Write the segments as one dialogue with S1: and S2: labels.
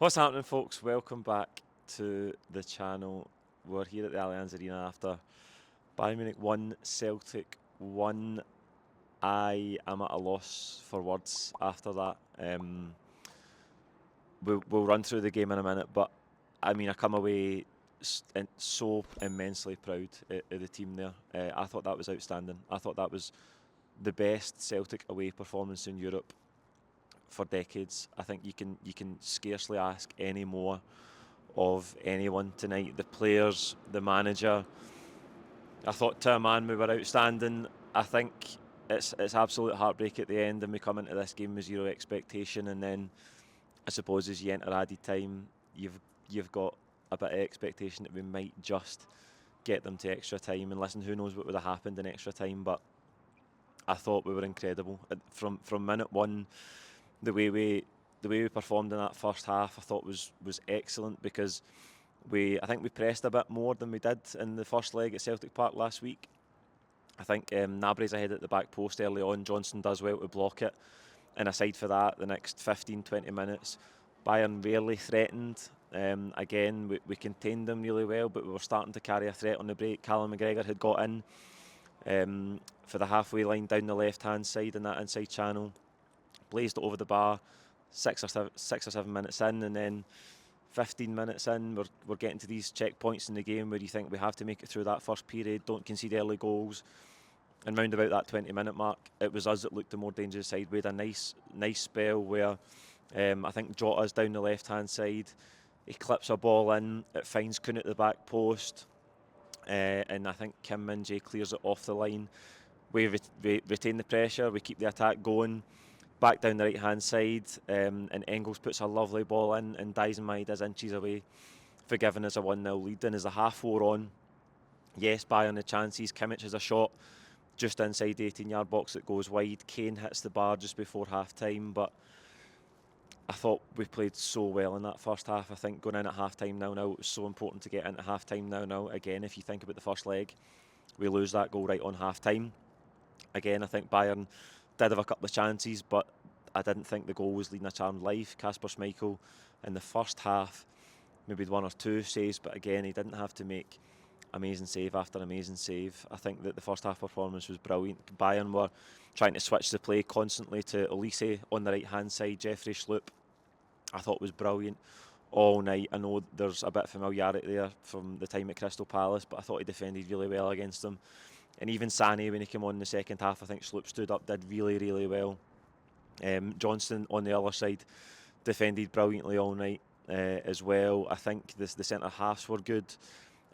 S1: What's happening, folks? Welcome back to the channel. We're here at the Allianz Arena after Bayern Munich 1, Celtic 1. I am at a loss for words after that. We'll run through the game in a minute, but I mean, I come away so immensely proud of the team there. I thought that was outstanding. I thought that was the best Celtic away performance in Europe for decades. I think you can scarcely ask any more of anyone tonight. The players, the manager. I thought to a man we were outstanding. I think it's absolute heartbreak at the end, and we come into this game with zero expectation, and then I suppose as you enter added time, you've got a bit of expectation that we might just get them to extra time. And listen, who knows what would have happened in extra time? But I thought we were incredible from minute one. The way we performed in that first half, I thought was excellent because I think we pressed a bit more than we did in the first leg at Celtic Park last week. I think Gnabry's ahead at the back post early on. Johnson does well to block it. And aside for that, the next 15-20 minutes, Bayern rarely threatened. Again, we contained them really well, but we were starting to carry a threat on the break. Callum McGregor had got in for the halfway line down the left-hand side in that inside channel. Blazed it over the bar 6 or 7 minutes in, and then 15 minutes in, we're getting to these checkpoints in the game where you think we have to make it through that first period, don't concede early goals. And round about that 20-minute mark, it was us that looked the more dangerous side. We had a nice spell where I think Jota's down the left-hand side. He clips a ball in, it finds Kuhn at the back post, and I think Kim Min-jae clears it off the line. We retain the pressure, we keep the attack going. Back down the right-hand side, and Engels puts a lovely ball in, and Dijsselmeid is inches away for giving us a 1-0 lead. And as the half wore on, yes, Bayern the chances. Kimmich has a shot just inside the 18-yard box that goes wide. Kane hits the bar just before half-time, but I thought we played so well in that first half. I think going in at half-time now, it was so important to get into half-time now. Again, if you think about the first leg, we lose that goal right on half-time. Again, I think Bayern did have a couple of chances, but I didn't think the goal was leading a charmed life. Kasper Schmeichel in the first half maybe one or two saves, but again, he didn't have to make amazing save after amazing save. I think that the first half performance was brilliant. Bayern were trying to switch the play constantly to Olise on the right hand side. Jeffrey Schlupp I thought was brilliant all night. I know there's a bit of familiarity there from the time at Crystal Palace, but I thought he defended really well against them. And even Sané, when he came on in the second half, I think Schlupp stood up, did really well. Johnston on the other side defended brilliantly all night as well. I think the centre halves were good.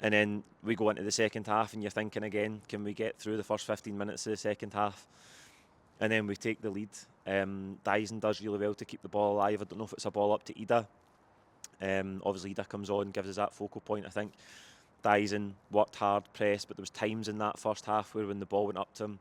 S1: And then we go into the second half and you're thinking again, can we get through the first 15 minutes of the second half? And then we take the lead. Dyson does really well to keep the ball alive. I don't know if it's a ball up to Ida. Obviously Ida comes on, gives us that focal point. I think Dyson worked hard, pressed, but there was times in that first half where when the ball went up to him,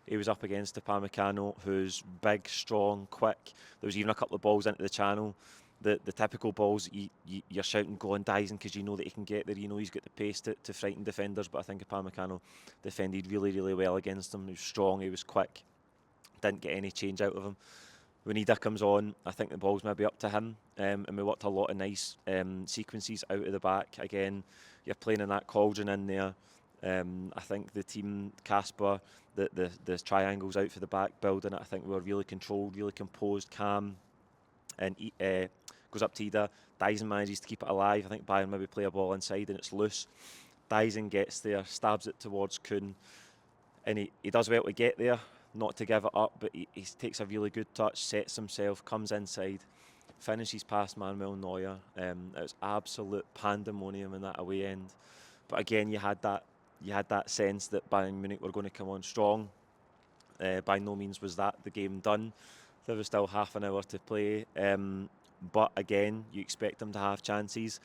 S1: he was up against Upamecano, who's big, strong, quick. There was even a couple of balls into the channel. The typical balls you're shouting, go on Dyson, because you know that he can get there. You know he's got the pace to frighten defenders, but I think Upamecano defended really well against him. He was strong, he was quick, didn't get any change out of him. When Ida comes on, I think the ball's maybe up to him, and we worked a lot of nice sequences out of the back. Again, you're playing in that COULDN in there. I think the team, Kasper, the triangles out for the back, building it, I think we were really controlled, really composed, calm, and goes up to Ida. Dyson manages to keep it alive. I think Bayern maybe play a ball inside and it's loose. Dyson gets there, stabs it towards Kuhn, and he does well to get there, not to give it up, but he takes a really good touch, sets himself, comes inside, finishes past Manuel Neuer. It was absolute pandemonium in that away end. But again, you had that sense that Bayern Munich were going to come on strong. By no means was that the game done. There was still half an hour to play. But again, you expect them to have chances.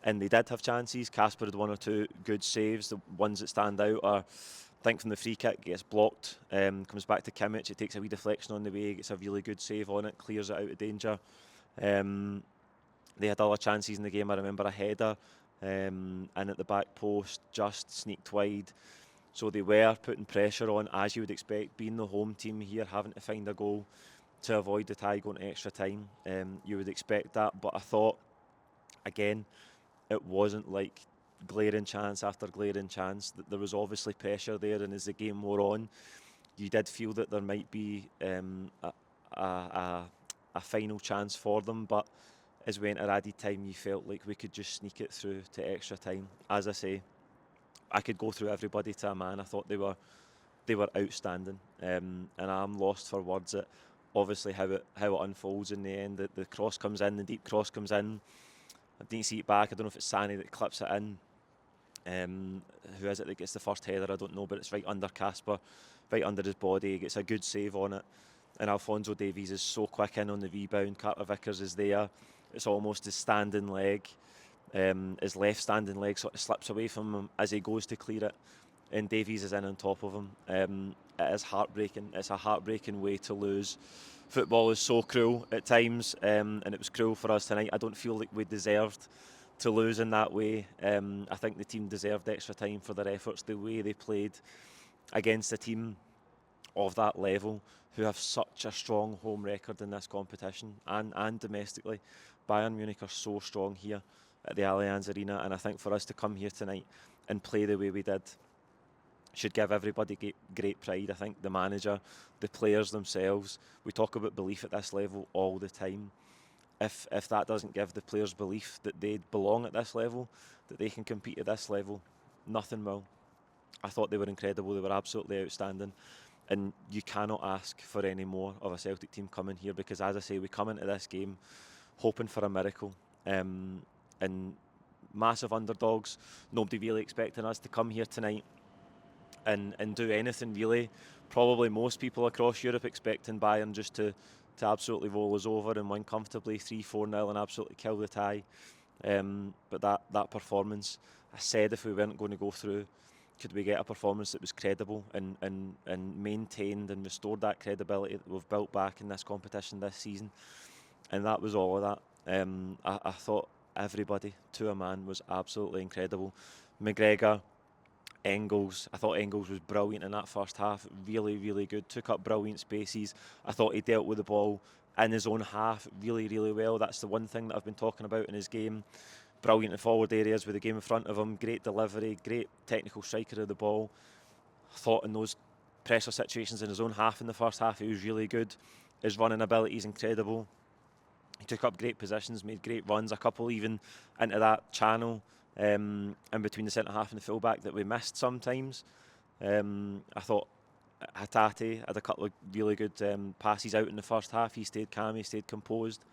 S1: And they did have chances. Kasper had one or two good saves. The ones that stand out are, I think from the free kick, gets blocked, comes back to Kimmich, it takes a wee deflection on the way, gets a really good save on it, clears it out of danger. They had other chances in the game. I remember a header in at the back post, just sneaked wide. So they were putting pressure on, as you would expect, being the home team here, having to find a goal to avoid the tie going to extra time. You would expect that, but I thought again, it wasn't like glaring chance after glaring chance. There was obviously pressure there, and as the game wore on, you did feel that there might be a final chance for them, but as we entered added time, you felt like we could just sneak it through to extra time. As I say, I could go through everybody to a man. I thought they were outstanding, and I'm lost for words at obviously how it unfolds in the end. The cross comes in, the deep cross comes in. I didn't see it back. I don't know if it's Sani that clips it in. Who is it that gets the first header? I don't know, but it's right under Casper, right under his body. He gets a good save on it. And Alphonso Davies is so quick in on the rebound. Carter Vickers is there. It's almost his standing leg. His left standing leg sort of slips away from him as he goes to clear it. And Davies is in on top of him. It is heartbreaking. It's a heartbreaking way to lose. Football is so cruel at times, and it was cruel for us tonight. I don't feel like we deserved to lose in that way. I think the team deserved extra time for their efforts, the way they played against a team of that level who have such a strong home record in this competition and domestically. Bayern Munich are so strong here at the Allianz Arena, and I think for us to come here tonight and play the way we did should give everybody great pride. I think the manager, the players themselves, we talk about belief at this level all the time. If that doesn't give the players belief that they belong at this level, that they can compete at this level, nothing will. I thought they were incredible. They were absolutely outstanding. And you cannot ask for any more of a Celtic team coming here because, as I say, we come into this game hoping for a miracle. And massive underdogs, nobody really expecting us to come here tonight and do anything really. Probably most people across Europe expecting Bayern just to absolutely roll us over and win comfortably 3-4-0 and absolutely kill the tie. But that performance, I said if we weren't going to go through, could we get a performance that was credible and maintained and restored that credibility that we've built back in this competition this season? And that was all of that. I thought everybody, to a man, was absolutely incredible. McGregor, Engels, I thought Engels was brilliant in that first half, really, really good, took up brilliant spaces. I thought he dealt with the ball in his own half really, really well. That's the one thing that I've been talking about in his game. Brilliant in forward areas with the game in front of him, great delivery, great technical striker of the ball. I thought in those pressure situations in his own half in the first half, he was really good. His running ability is incredible. He took up great positions, made great runs, a couple even into that channel in between the centre half and the full back that we missed sometimes. I thought Hatate had a couple of really good passes out in the first half. He stayed calm, he stayed composed.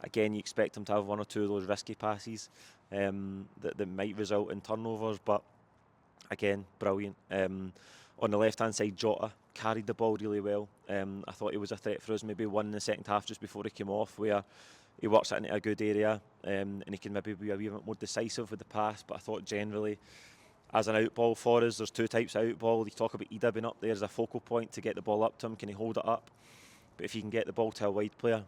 S1: Again, you expect him to have one or two of those risky passes that might result in turnovers, but again, brilliant. On the left-hand side, Jota carried the ball really well. I thought he was a threat for us, maybe one in the second half just before he came off, where he works it into a good area and he can maybe be a wee bit more decisive with the pass, but I thought generally as an out ball for us, there's two types of out ball. You talk about Ida being up there as a focal point to get the ball up to him, can he hold it up? But if you can get the ball to a wide player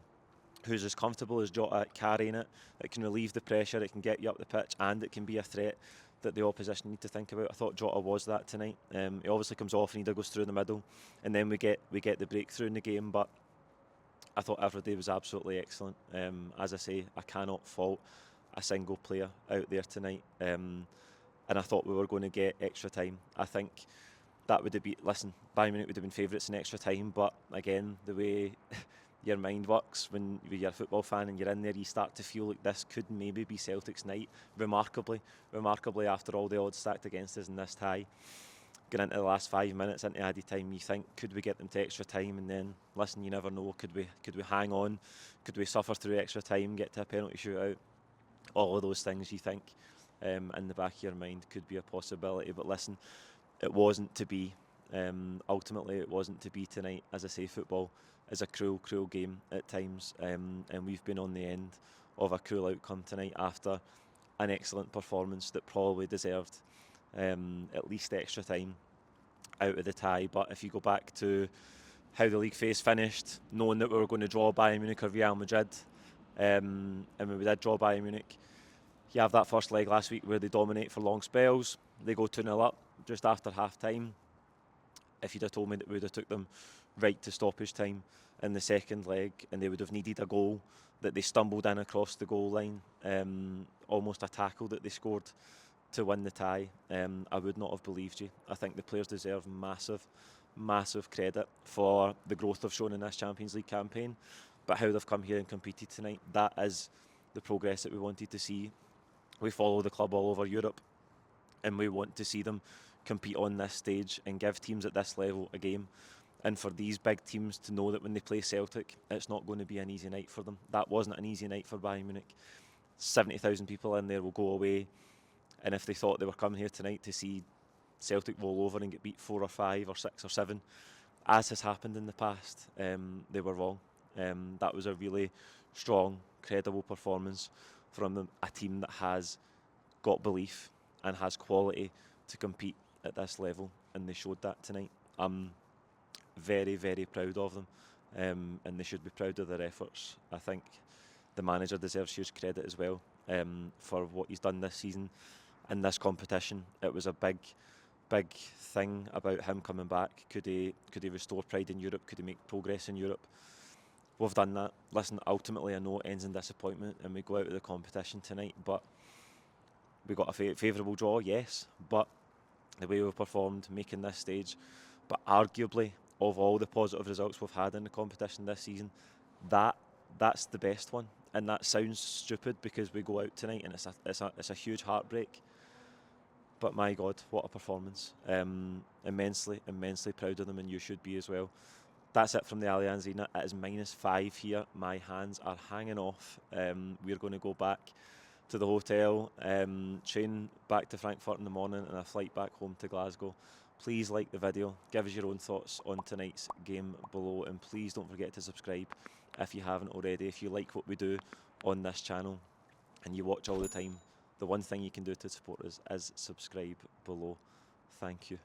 S1: who's as comfortable as Jota at carrying it, it can relieve the pressure, it can get you up the pitch, and it can be a threat that the opposition need to think about. I thought Jota was that tonight. He obviously comes off and Ida goes through the middle, and then we get the breakthrough in the game, but I thought everybody was absolutely excellent. As I say, I cannot fault a single player out there tonight. And I thought we were going to get extra time. I think that would have been, listen, Bayern Munich would have been favourites in extra time, but again, the way your mind works when you're a football fan and you're in there, you start to feel like this could maybe be Celtic's night. Remarkably after all the odds stacked against us in this tie. Going into the last 5 minutes into added time, you think, could we get them to extra time? And then, listen, you never know. Could we hang on? Could we suffer through extra time, get to a penalty shootout? All of those things you think in the back of your mind could be a possibility. But listen, it wasn't to be. Ultimately, it wasn't to be tonight. As I say, football is a cruel, cruel game at times. And we've been on the end of a cruel outcome tonight after an excellent performance that probably deserved at least extra time out of the tie. But if you go back to how the league phase finished, knowing that we were going to draw Bayern Munich or Real Madrid, and when we did draw Bayern Munich, you have that first leg last week where they dominate for long spells. They go 2-0 up just after half time. If you'd have told me that we would have took them right to stoppage time in the second leg and they would have needed a goal that they stumbled in across the goal line, almost a tackle that they scored to win the tie, I would not have believed you. I think the players deserve massive credit for the growth they've shown in this Champions League campaign, but how they've come here and competed tonight, that is the progress that we wanted to see. We follow the club all over Europe, and we want to see them compete on this stage and give teams at this level a game. And for these big teams to know that when they play Celtic, it's not going to be an easy night for them. That wasn't an easy night for Bayern Munich. 70,000 people in there will go away, and if they thought they were coming here tonight to see Celtic roll over and get beat 4 or 5 or 6 or 7, as has happened in the past, they were wrong. That was a really strong, credible performance from them, a team that has got belief and has quality to compete at this level, and they showed that tonight. I'm very proud of them, and they should be proud of their efforts. I think the manager deserves huge credit as well, for what he's done this season in this competition. It was a big thing about him coming back. Could he restore pride in Europe? Could he make progress in Europe? We've done that. Listen, ultimately I know it ends in disappointment and we go out of the competition tonight, but we got a favourable draw, yes, but the way we've performed making this stage, but arguably of all the positive results we've had in the competition this season, that's the best one. And that sounds stupid because we go out tonight and it's a huge heartbreak, but my God, what a performance. Immensely proud of them, and you should be as well. That's it from the Allianz Arena. It is -5 here. My hands are hanging off. We're going to go back to the hotel, train back to Frankfurt in the morning, and a flight back home to Glasgow. Please like the video, give us your own thoughts on tonight's game below, and please don't forget to subscribe if you haven't already. If you like what we do on this channel and you watch all the time, the one thing you can do to support us is subscribe below. Thank you.